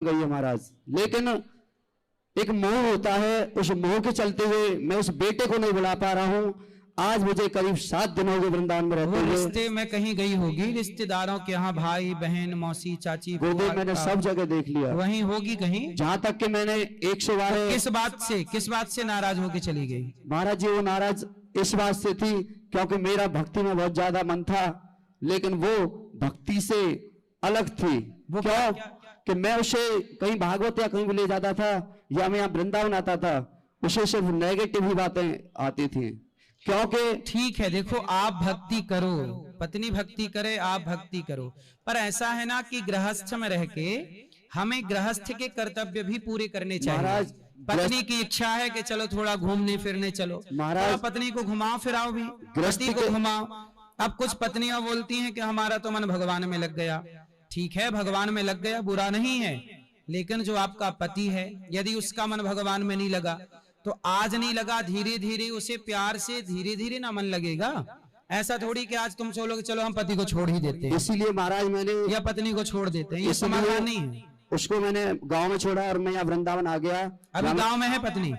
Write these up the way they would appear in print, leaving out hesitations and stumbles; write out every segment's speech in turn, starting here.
गई है महाराज, लेकिन एक मोह होता है, उस मोह के चलते हुए मैं उस बेटे को नहीं बुला पा रहा हूँ। आज मुझे करीब 7 दिन हो गए वृंदावन में रहते हुए। रिश्ते में कहीं गई होगी, रिश्तेदारों के यहाँ, भाई बहन मौसी चाची गुरुदेव मैंने सब जगह देख लिया, वहीं होगी कहीं। जहाँ तक कि मैंने 100 बार। किस बात से नाराज होकर चली गई महाराज जी? वो नाराज इस बात से थी क्योंकि मेरा भक्ति में बहुत ज्यादा मन था, लेकिन वो भक्ति से अलग थी। वो क्यों कि मैं उसे कहीं भागवत या कहीं भी ले जाता था, या मैं यहाँ वृंदावन आता था, उसे सिर्फ नेगेटिव ही बातें आती थी। क्योंकि ठीक है, देखो आप भक्ति करो, पत्नी भक्ति करे, आप भक्ति करो, पर ऐसा है ना कि गृहस्थ में रह के हमें गृहस्थ के कर्तव्य भी पूरे करने चाहिए। महाराज पत्नी की इच्छा है कि चलो थोड़ा घूमने फिरने चलो, महाराज, पत्नी को घुमाओ फिराओ भी, पति को घुमाओ। अब कुछ पत्नियां बोलती हैं कि हमारा तो मन भगवान में लग गया। ठीक है, भगवान में लग गया, बुरा नहीं है, लेकिन जो आपका पति है, यदि उसका मन भगवान में नहीं लगा तो आज नहीं लगा, धीरे धीरे उसे प्यार से धीरे धीरे ना मन लगेगा। ऐसा थोड़ी कि आज तुम चलोगे चलो हम पति को छोड़ ही देते हैं, इसीलिए महाराज मैंने या पत्नी को छोड़ देते हैं, ये समाधान नहीं है। उसको मैंने गांव में छोड़ा और मैं यहाँ वृंदावन आ गया। अभी गांव में है पत्नी?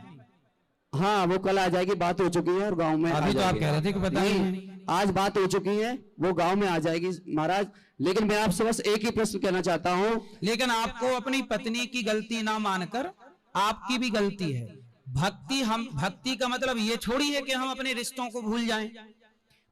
हाँ, वो कल आ जाएगी, बात हो चुकी है, और गांव में अभी तो आप कह रहे थे कि पता नहीं, आज बात हो चुकी है, वो गांव में आ जाएगी महाराज। लेकिन मैं आपसे बस एक ही प्रश्न कहना चाहता हूँ। लेकिन आपको अपनी पत्नी की गलती ना मानकर आपकी भी गलती है। भक्ति का मतलब ये थोड़ी है कि हम अपने रिश्तों को भूल जाएं।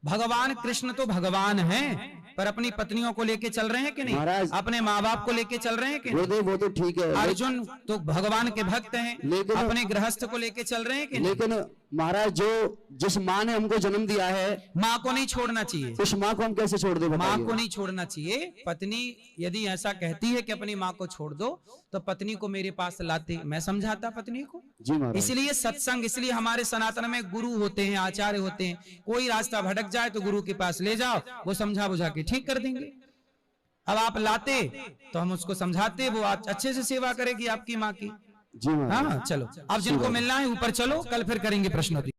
भगवान कृष्ण तो भगवान हैं, पर अपनी पत्नियों को लेके चल रहे हैं कि नहीं? अपने माँ बाप को लेके चल रहे हैं कि नहीं? वो तो ठीक है। अर्जुन तो भगवान के भक्त हैं, लेकिन अपने गृहस्थ को लेके चल रहे हैं कि नहीं? लेकिन महाराज, जो जिस माँ ने हमको जन्म दिया है, माँ को नहीं छोड़ना चाहिए। उस माँ को हम कैसे छोड़ दे? माँ को नहीं छोड़ना चाहिए। पत्नी यदि ऐसा कहती है कि अपनी माँ को छोड़ दो, तो पत्नी को मेरे पास लाते, मैं समझाता पत्नी को। जी महाराज। इसलिए सत्संग, इसलिए हमारे सनातन में गुरु होते हैं, आचार्य होते हैं। कोई रास्ता भटक जाए तो गुरु के पास ले जाओ, वो समझा बुझा के ठीक कर देंगे। अब आप लाते तो हम उसको समझाते, वो अच्छे से सेवा करेगी आपकी माँ की। जी हाँ, चलो अब जिनको मिलना है ऊपर चलो, कल फिर करेंगे प्रश्नोत्तरी।